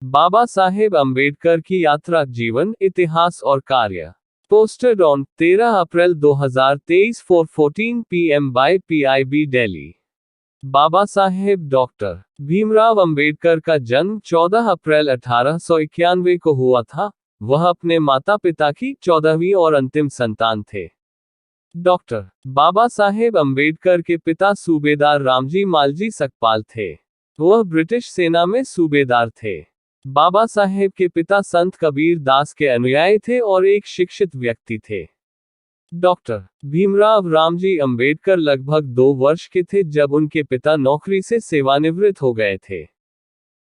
बाबा साहेब अम्बेडकर की यात्रा, जीवन, इतिहास और कार्य। Posted on 13 April 2023 4:14 PM by PIB Delhi. Baba Saheb doctor Bhimrao Ambedkar का जन्म 14 अप्रैल 1891 को हुआ था। वह अपने माता पिता की 14वीं और अंतिम संतान थे। डॉक्टर बाबा साहेब अम्बेडकर के पिता सूबेदार रामजी मालजी सकपाल थे। वह ब्रिटिश सेना में सूबेदार थे। बाबा साहेब के पिता संत कबीर दास के अनुयायी थे और एक शिक्षित व्यक्ति थे। डॉक्टर भीमराव रामजी अंबेडकर लगभग 2 वर्ष के थे जब उनके पिता नौकरी से सेवानिवृत्त हो गए थे।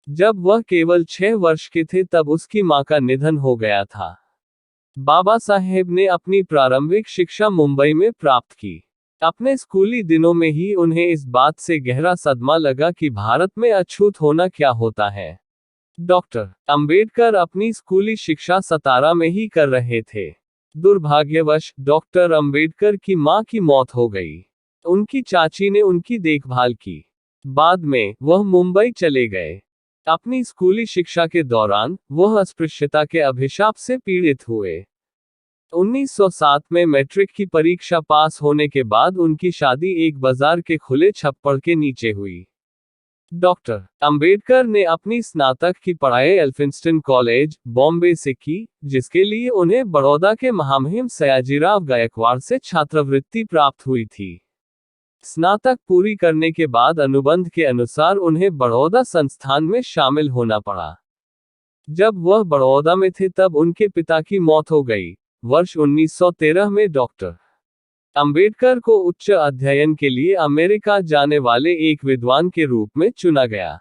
जब वह केवल 6 वर्ष के थे तब उसकी मां का निधन हो गया था। बाबा साहेब ने अपनी प्रारंभिक शिक्षा मुंबई में प्राप्त की। अपने स्कूली दिनों में ही उन्हें इस बात से गहरा सदमा लगा कि भारत में अछूत होना क्या होता है। डॉक्टर अंबेडकर अपनी स्कूली शिक्षा सतारा में ही कर रहे थे। दुर्भाग्यवश डॉक्टर अंबेडकर की मां की मौत हो गई। उनकी चाची ने उनकी देखभाल की। बाद में वह मुंबई चले गए। अपनी स्कूली शिक्षा के दौरान वह अस्पृश्यता के अभिशाप से पीड़ित हुए। 1907 में मैट्रिक की परीक्षा पास होने के बाद उनकी शादी एक बाजार के खुले छप्पड़ के नीचे हुई। डॉक्टर अंबेडकर ने अपनी स्नातक की पढ़ाई एल्फिंस्टन कॉलेज, बॉम्बे से की, जिसके लिए उन्हें बड़ौदा के महामहिम सयाजीराव गायकवाड़ से छात्रवृत्ति प्राप्त हुई थी। स्नातक पूरी करने के बाद अनुबंध के अनुसार उन्हें बड़ौदा संस्थान में शामिल होना पड़ा। जब वह बड़ौदा में थे तब उनके पिता की मौत हो गई। वर्ष 1913 में डॉक्टर अंबेडकर को उच्च अध्ययन के लिए अमेरिका जाने वाले एक विद्वान के रूप में चुना गया।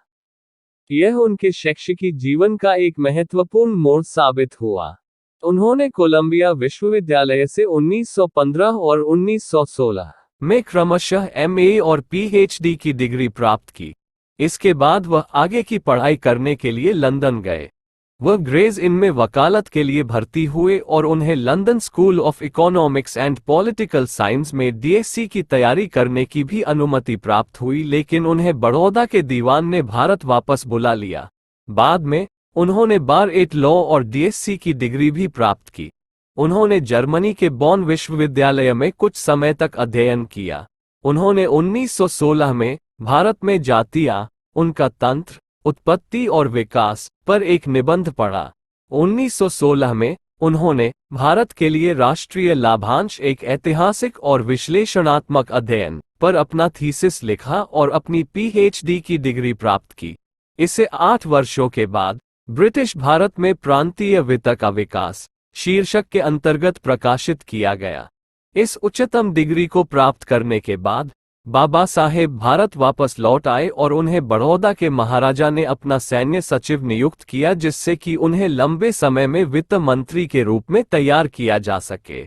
यह उनके शैक्षिक जीवन का एक महत्वपूर्ण मोड़ साबित हुआ। उन्होंने कोलंबिया विश्वविद्यालय से 1915 और 1916 में क्रमशः MA और PhD की डिग्री प्राप्त की। इसके बाद वह आगे की पढ़ाई करने के लिए लंदन गए। वह ग्रेज इन में वकालत के लिए भर्ती हुए और उन्हें London school of economics and political science में DSc की तैयारी करने की भी अनुमति प्राप्त हुई, लेकिन उन्हें बड़ौदा के दीवान ने भारत वापस बुला लिया। बाद में उन्होंने बार एट लॉ और DSc की डिग्री भी प्राप्त की। उन्होंने जर्मनी के बॉन विश्वविद्यालय में कुछ समय तक अध्ययन किया। उन्होंने 1916 में भारत में जातियां, उनका तंत्र, उत्पत्ति और विकास पर एक निबंध पढ़ा। 1916 में उन्होंने भारत के लिए राष्ट्रीय लाभांश, एक ऐतिहासिक और विश्लेषणात्मक अध्ययन पर अपना थीसिस लिखा और अपनी PhD की डिग्री प्राप्त की। इसे 8 वर्षों के बाद ब्रिटिश भारत में प्रांतीय वित्त का विकास शीर्षक के अंतर्गत प्रकाशित किया गया। इस उच्चतम डिग्री को प्राप्त करने के बाद बाबा साहेब भारत वापस लौट आए और उन्हें बड़ौदा के महाराजा ने अपना सैन्य सचिव नियुक्त किया, जिससे कि उन्हें लंबे समय में वित्त मंत्री के रूप में तैयार किया जा सके।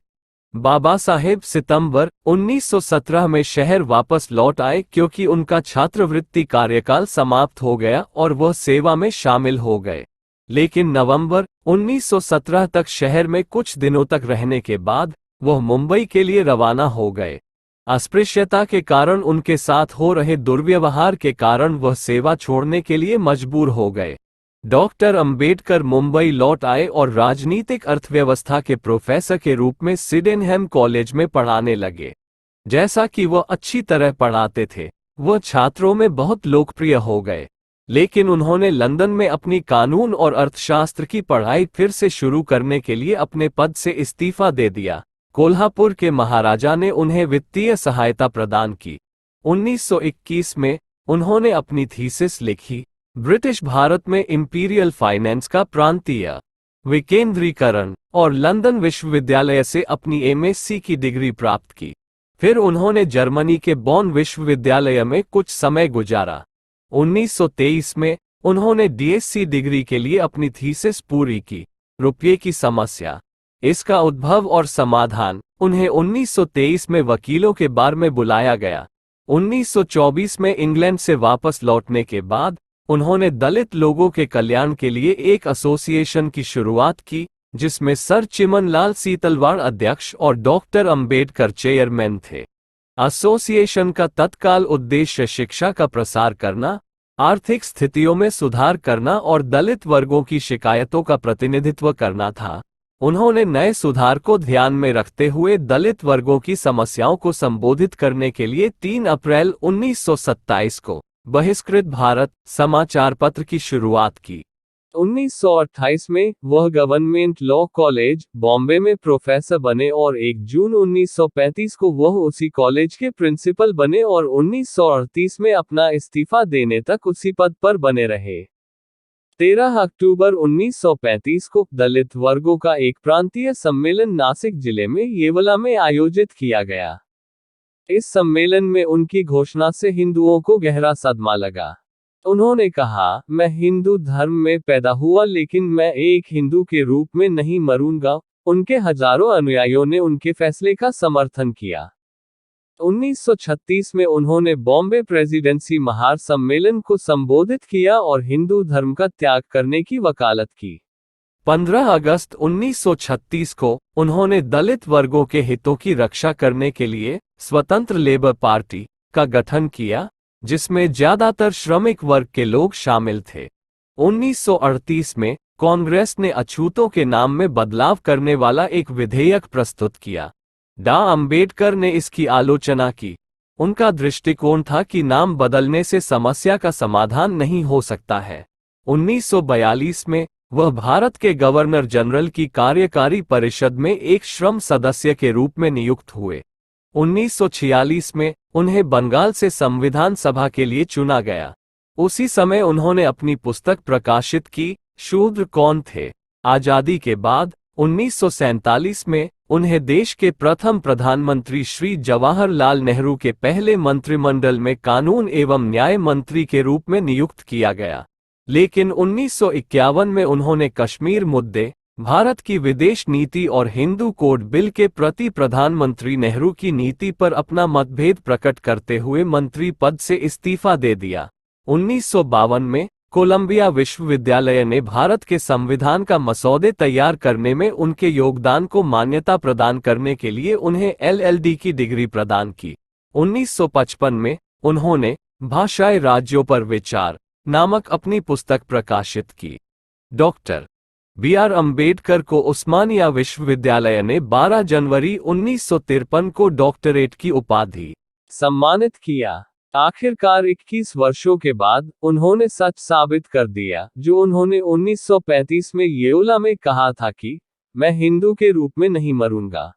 बाबा साहेब सितंबर 1917 में शहर वापस लौट आए क्योंकि उनका छात्रवृत्ति कार्यकाल समाप्त हो गया और वह सेवा में शामिल हो गए। लेकिन नवंबर 1917 तक शहर में कुछ दिनों तक रहने के बाद वह मुंबई के लिए रवाना हो गए। अस्पृश्यता के कारण उनके साथ हो रहे दुर्व्यवहार के कारण वह सेवा छोड़ने के लिए मजबूर हो गए। डॉक्टर अंबेडकर मुंबई लौट आए और राजनीतिक अर्थव्यवस्था के प्रोफेसर के रूप में सिडेनहम कॉलेज में पढ़ाने लगे। जैसा कि वह अच्छी तरह पढ़ाते थे, वह छात्रों में बहुत लोकप्रिय हो गए। लेकिन उन्होंने लंदन में अपनी कानून और अर्थशास्त्र की पढ़ाई फिर से शुरू करने के लिए अपने पद से इस्तीफा दे दिया। कोल्हापुर के महाराजा ने उन्हें वित्तीय सहायता प्रदान की। 1921 में उन्होंने अपनी थीसिस लिखी, ब्रिटिश भारत में इंपीरियल फाइनेंस का प्रांतीय विकेंद्रीकरण, और लंदन विश्वविद्यालय से अपनी MSc की डिग्री प्राप्त की। फिर उन्होंने जर्मनी के बॉन विश्वविद्यालय में कुछ समय गुजारा। 1923 में उन्होंने DSc डिग्री के लिए अपनी थीसिस पूरी की। रुपये की समस्या, इसका उद्भव और समाधान। उन्हें 1923 में वकीलों के बार में बुलाया गया। 1924 में इंग्लैंड से वापस लौटने के बाद उन्होंने दलित लोगों के कल्याण के लिए एक एसोसिएशन की शुरुआत की, जिसमें सर चिमनलाल सीतलवाड़ अध्यक्ष और डॉक्टर अंबेडकर चेयरमैन थे। एसोसिएशन का तत्काल उद्देश्य शिक्षा का प्रसार करना, आर्थिक स्थितियों में सुधार करना और दलित वर्गों की शिकायतों का प्रतिनिधित्व करना था। उन्होंने नए सुधार को ध्यान में रखते हुए दलित वर्गों की समस्याओं को संबोधित करने के लिए 3 अप्रैल 1927 को बहिष्कृत भारत समाचार पत्र की शुरुआत की। 1928 में वह गवर्नमेंट लॉ कॉलेज, बॉम्बे में प्रोफेसर बने और 1 जून 1935 को वह उसी कॉलेज के प्रिंसिपल बने और 1938 में अपना इस्तीफा देने तक उसी पद पर बने रहे। 13 अक्टूबर 1935 को दलित वर्गों का एक प्रांतीय सम्मेलन नासिक जिले में येवला में आयोजित किया गया। इस सम्मेलन में उनकी घोषणा से हिंदुओं को गहरा सदमा लगा। उन्होंने कहा, मैं हिंदू धर्म में पैदा हुआ लेकिन मैं एक हिंदू के रूप में नहीं मरूंगा। उनके हजारों अनुयायियों ने उनके फैसले का समर्थन किया। 1936 में उन्होंने बॉम्बे प्रेसिडेंसी महार सम्मेलन को संबोधित किया और हिंदू धर्म का त्याग करने की वकालत की। 15 अगस्त 1936 को उन्होंने दलित वर्गों के हितों की रक्षा करने के लिए स्वतंत्र लेबर पार्टी का गठन किया, जिसमें ज्यादातर श्रमिक वर्ग के लोग शामिल थे। 1938 में कांग्रेस ने अछूतों के नाम में बदलाव करने वाला एक विधेयक प्रस्तुत किया। डॉ. अंबेडकर ने इसकी आलोचना की। उनका दृष्टिकोण था कि नाम बदलने से समस्या का समाधान नहीं हो सकता है। 1942 में वह भारत के गवर्नर जनरल की कार्यकारी परिषद में एक श्रम सदस्य के रूप में नियुक्त हुए। 1946 में उन्हें बंगाल से संविधान सभा के लिए चुना गया। उसी समय उन्होंने अपनी पुस्तक प्रकाशित की, शूद्र कौन थे। आजादी के बाद 1947 में उन्हें देश के प्रथम प्रधानमंत्री श्री जवाहरलाल नेहरू के पहले मंत्रिमंडल में कानून एवं न्याय मंत्री के रूप में नियुक्त किया गया। लेकिन 1951 में उन्होंने कश्मीर मुद्दे, भारत की विदेश नीति और हिंदू कोड बिल के प्रति प्रधानमंत्री नेहरू की नीति पर अपना मतभेद प्रकट करते हुए मंत्री पद से इस्तीफा दे दिया। 1952 में कोलंबिया विश्वविद्यालय ने भारत के संविधान का मसौदे तैयार करने में उनके योगदान को मान्यता प्रदान करने के लिए उन्हें LL.D. की डिग्री प्रदान की। 1955 में उन्होंने भाषाई राज्यों पर विचार नामक अपनी पुस्तक प्रकाशित की। Doctor B.R. अंबेडकर को उस्मानिया विश्वविद्यालय ने 12 जनवरी 1953 को डॉक्टरेट की उपाधि सम्मानित किया। आखिरकार 21 वर्षों के बाद उन्होंने सच साबित कर दिया जो उन्होंने 1935 में येवला में कहा था कि मैं हिंदू के रूप में नहीं मरूंगा।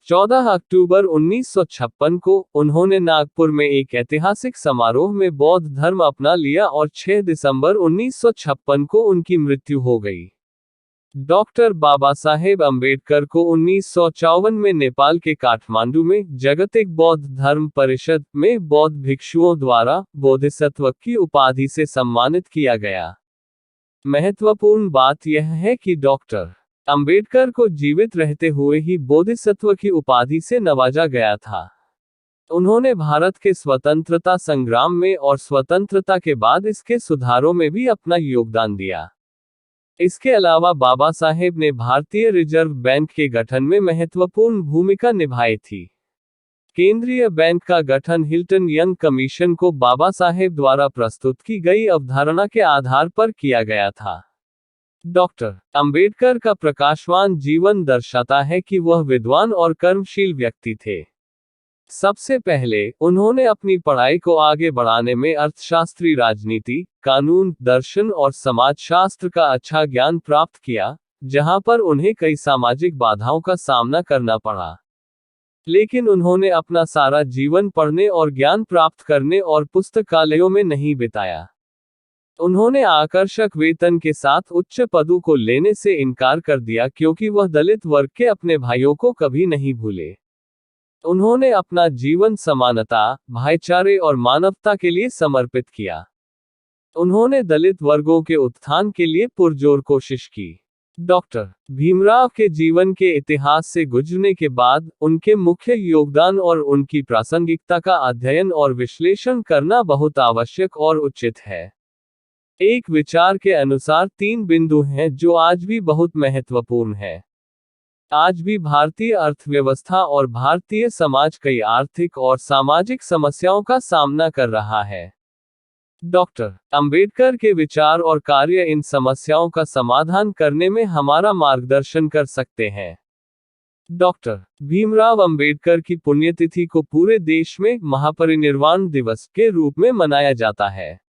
14 अक्टूबर 1956 को उन्होंने नागपुर में एक ऐतिहासिक समारोह में बौद्ध धर्म अपना लिया और 6 दिसंबर 1956 को उनकी मृत्यु हो गई। डॉक्टर बाबा साहेब अंबेडकर को 1954 में नेपाल के काठमांडू में जागतिक बौद्ध धर्म परिषद में बौद्ध भिक्षुओं द्वारा बोधिसत्व की उपाधि से सम्मानित किया गया। महत्वपूर्ण बात यह है कि डॉक्टर अंबेडकर को जीवित रहते हुए ही बोधिसत्व की उपाधि से नवाजा गया था। उन्होंने भारत के स्वतंत्रता संग्राम में और स्वतंत्रता के बाद इसके सुधारों में भी अपना योगदान दिया। इसके अलावा बाबा साहेब ने भारतीय रिजर्व बैंक के गठन में महत्वपूर्ण भूमिका निभाई थी। केंद्रीय बैंक का गठन हिल्टन यंग कमीशन को बाबा साहेब द्वारा प्रस्तुत की गई अवधारणा के आधार पर किया गया था। डॉक्टर अंबेडकर का प्रकाशवान जीवन दर्शाता है कि वह विद्वान और कर्मशील व्यक्ति थे। सबसे पहले उन्होंने अपनी पढ़ाई को आगे बढ़ाने में अर्थशास्त्री, राजनीति, कानून, दर्शन और समाजशास्त्र का अच्छा ज्ञान प्राप्त किया, जहां पर उन्हें कई सामाजिक बाधाओं का सामना करना पड़ा। लेकिन उन्होंने अपना सारा जीवन पढ़ने और ज्ञान प्राप्त करने और पुस्तकालयों में नहीं बिताया। उन्होंने आकर्षक वेतन के साथ उच्च पदों को लेने से इनकार कर दिया क्योंकि वह दलित वर्ग के अपने भाइयों को कभी नहीं भूले। उन्होंने अपना जीवन समानता, भाईचारे और मानवता के लिए समर्पित किया। उन्होंने दलित वर्गों के उत्थान के लिए पुरजोर कोशिश की। डॉक्टर भीमराव के जीवन के इतिहास से गुजरने के बाद उनके मुख्य योगदान और उनकी प्रासंगिकता का अध्ययन और विश्लेषण करना बहुत आवश्यक और उचित है। एक विचार के अनुसार 3 बिंदु हैं जो आज भी बहुत महत्वपूर्ण है। आज भी भारतीय अर्थव्यवस्था और भारतीय समाज कई आर्थिक और सामाजिक समस्याओं का सामना कर रहा है। डॉक्टर अंबेडकर के विचार और कार्य इन समस्याओं का समाधान करने में हमारा मार्गदर्शन कर सकते हैं। डॉक्टर भीमराव अंबेडकर की पुण्यतिथि को पूरे देश में महापरिनिर्वाण दिवस के रूप में मनाया जाता है।